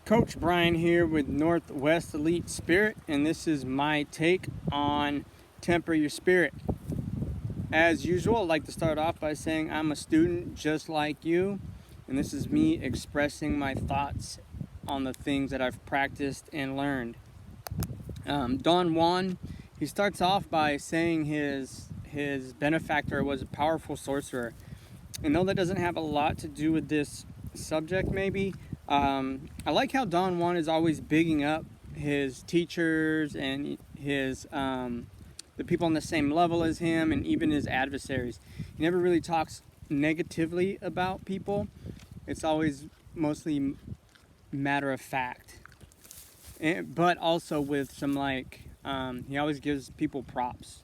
Coach Brian here with Northwest Elite Spirit, and this is my take on temper your spirit. As usual, I'd like to start off by saying I'm a student just like you, and this is me expressing my thoughts on the things that I've practiced and learned. Don Juan, he starts off by saying his benefactor was a powerful sorcerer. And though that doesn't have a lot to do with this subject, maybe, I like how Don Juan is always bigging up his teachers and his the people on the same level as him, and even his adversaries. He never really talks negatively about people. It's always mostly matter of fact, but also with some he always gives people props.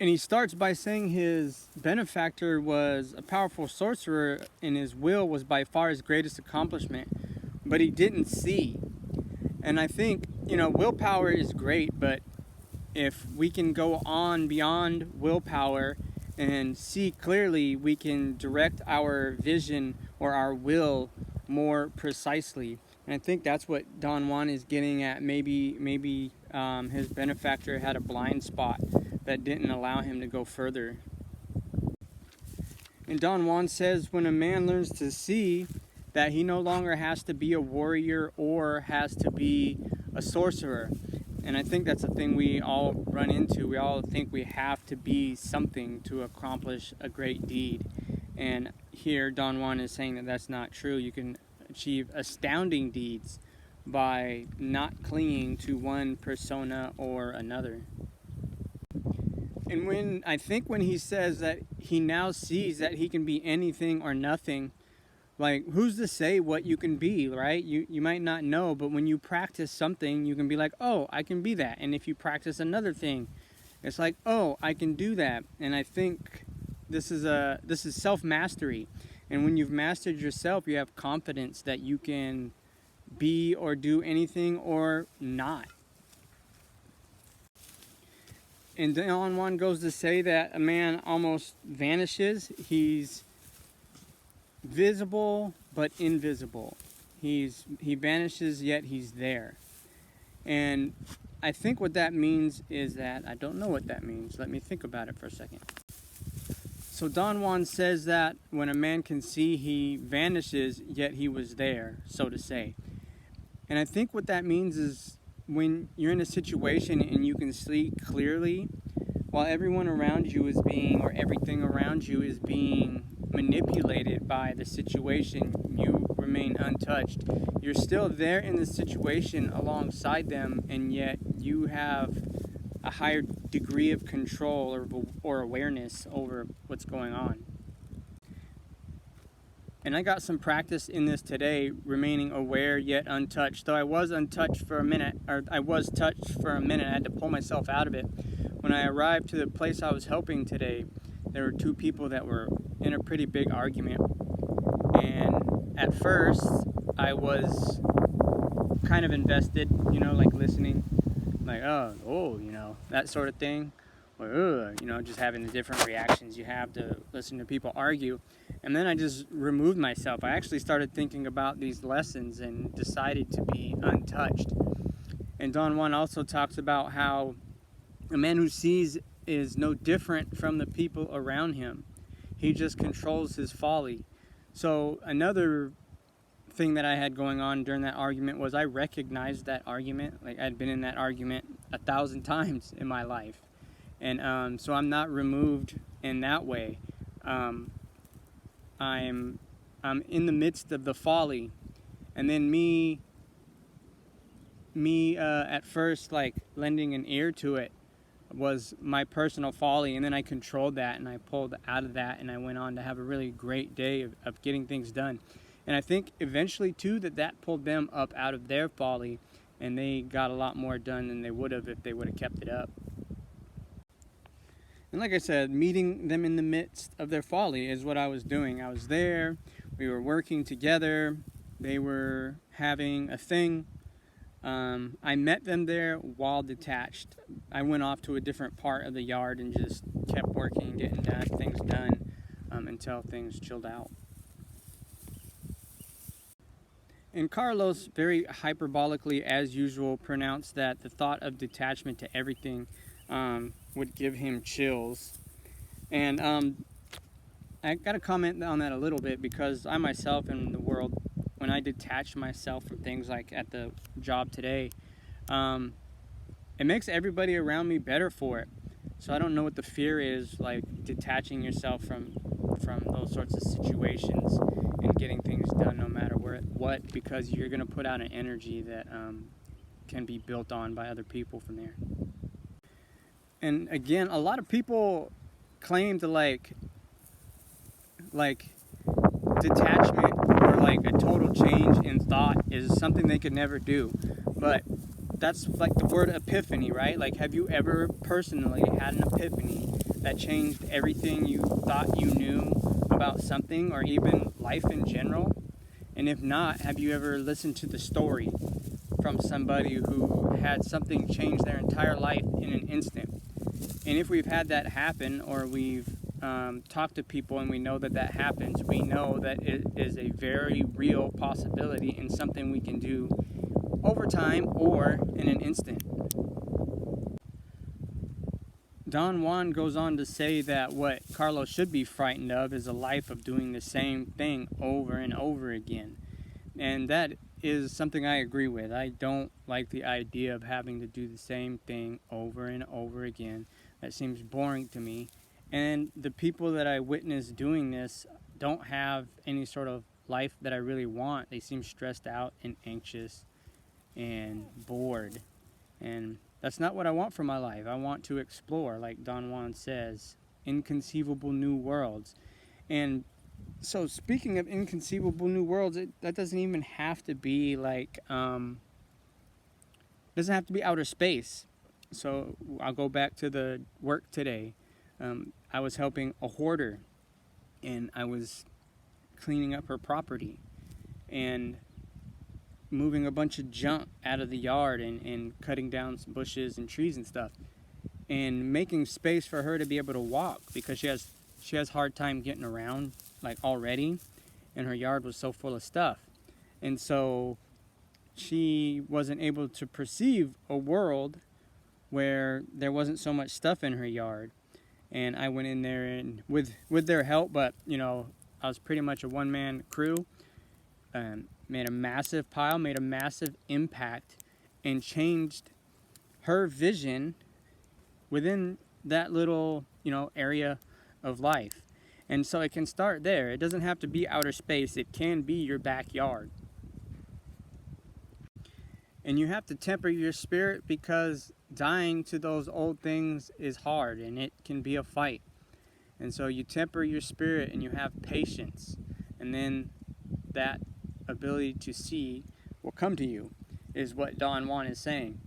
And he starts by saying his benefactor was a powerful sorcerer and his will was by far his greatest accomplishment, but he didn't see. And I think, willpower is great, but if we can go on beyond willpower and see clearly, we can direct our vision or our will more precisely. And I think that's what Don Juan is getting at. Maybe his benefactor had a blind spot that didn't allow him to go further. And Don Juan says when a man learns to see that he no longer has to be a warrior or has to be a sorcerer. And I think that's a thing we all run into. We all think we have to be something to accomplish a great deed. And here Don Juan is saying that that's not true. You can achieve astounding deeds by not clinging to one persona or another. And when he says that he now sees that he can be anything or nothing, who's to say what you can be, right? You might not know, but when you practice something, you can be like, oh, I can be that. And if you practice another thing, it's like, oh, I can do that. And I think this is self-mastery. And when you've mastered yourself, you have confidence that you can be or do anything or not. And Don Juan goes to say that a man almost vanishes. He's visible but invisible. He vanishes, yet he's there. And I think what that means is that, I don't know what that means. Let me think about it for a second. So Don Juan says that when a man can see, he vanishes, yet he was there, so to say. And I think what that means is when you're in a situation and you can see clearly, while everyone around you is or everything around you is being manipulated by the situation, you remain untouched. You're still there in the situation alongside them, and yet you have a higher degree of control or awareness over what's going on. And I got some practice in this today, remaining aware yet untouched. Though I was untouched for a minute, or I was touched for a minute, I had to pull myself out of it. When I arrived to the place I was helping today, there were two people that were in a pretty big argument. And at first, I was kind of invested, listening, that sort of thing. Or, just having the different reactions you have to listen to people argue. And then I just removed myself. I actually started thinking about these lessons and decided to be untouched. And Don Juan also talks about how a man who sees is no different from the people around him. He just controls his folly. So another thing that I had going on during that argument was I recognized that argument. I'd been in that argument 1,000 times in my life. And so I'm not removed in that way. I'm in the midst of the folly, and then me at first lending an ear to it was my personal folly, and then I controlled that and I pulled out of that, and I went on to have a really great day of getting things done. And I think eventually too that pulled them up out of their folly, and they got a lot more done than they would have if they would have kept it up. And like I said, meeting them in the midst of their folly is what I was doing. I was there, we were working together, they were having a thing. I met them there while detached. I went off to a different part of the yard and just kept working, getting things done until things chilled out. And Carlos, very hyperbolically as usual, pronounced that the thought of detachment to everything would give him chills. And I got to comment on that a little bit, because I myself in the world, when I detach myself from things like at the job today, it makes everybody around me better for it. So I don't know what the fear is, like detaching yourself from those sorts of situations and getting things done no matter what, because you're going to put out an energy that can be built on by other people from there. And again, a lot of people claim to like detachment or like a total change in thought is something they could never do. But that's like the word epiphany, right? Like, have you ever personally had an epiphany that changed everything you thought you knew about something, or even life in general? And if not, have you ever listened to the story from somebody who had something change their entire life in an instant? And if we've had that happen, or we've talked to people and we know that that happens, we know that it is a very real possibility and something we can do over time or in an instant. Don Juan goes on to say that what Carlos should be frightened of is a life of doing the same thing over and over again. And that is something I agree with. I don't like the idea of having to do the same thing over and over again. That seems boring to me. And the people that I witness doing this don't have any sort of life that I really want. They seem stressed out and anxious and bored. And that's not what I want for my life. I want to explore, like Don Juan says, inconceivable new worlds. And so speaking of inconceivable new worlds, that doesn't even have to be like, doesn't have to be outer space. So I'll go back to the work today. I was helping a hoarder, and I was cleaning up her property and moving a bunch of junk out of the yard, and cutting down some bushes and trees and stuff, and making space for her to be able to walk, because she has hard time getting around like already, and her yard was so full of stuff. And so she wasn't able to perceive a world where there wasn't so much stuff in her yard. And I went in there and with their help, but I was pretty much a one-man crew, made a massive pile, made a massive impact, and changed her vision within that little area of life. And so it can start there. It doesn't have to be outer space. It can be your backyard. And you have to temper your spirit, because dying to those old things is hard, and it can be a fight. And so you temper your spirit and you have patience, and then that ability to see will come to you, is what Don Juan is saying.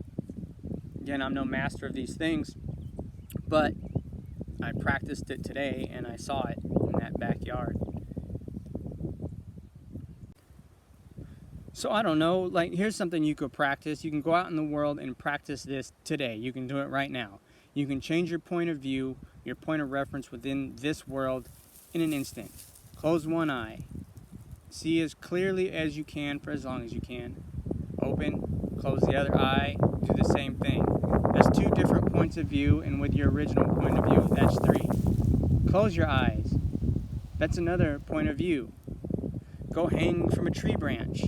Again, I'm no master of these things, but I practiced it today and I saw it in that backyard. So I don't know, like, here's something you could practice. You can go out in the world and practice this today. You can do it right now. You can change your point of view, your point of reference within this world in an instant. Close one eye. See as clearly as you can for as long as you can. Open, close the other eye, do the same thing. That's two different points of view, and with your original point of view, that's three. Close your eyes. That's another point of view. Go hang from a tree branch.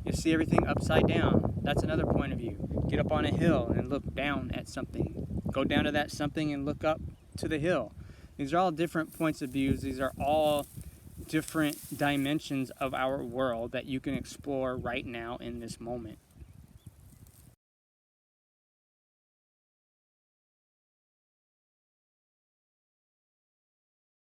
You see everything upside down. That's another point of view. Get up on a hill and look down at something. Go down to that something and look up to the hill. These are all different points of views. These are all different dimensions of our world that you can explore right now in this moment.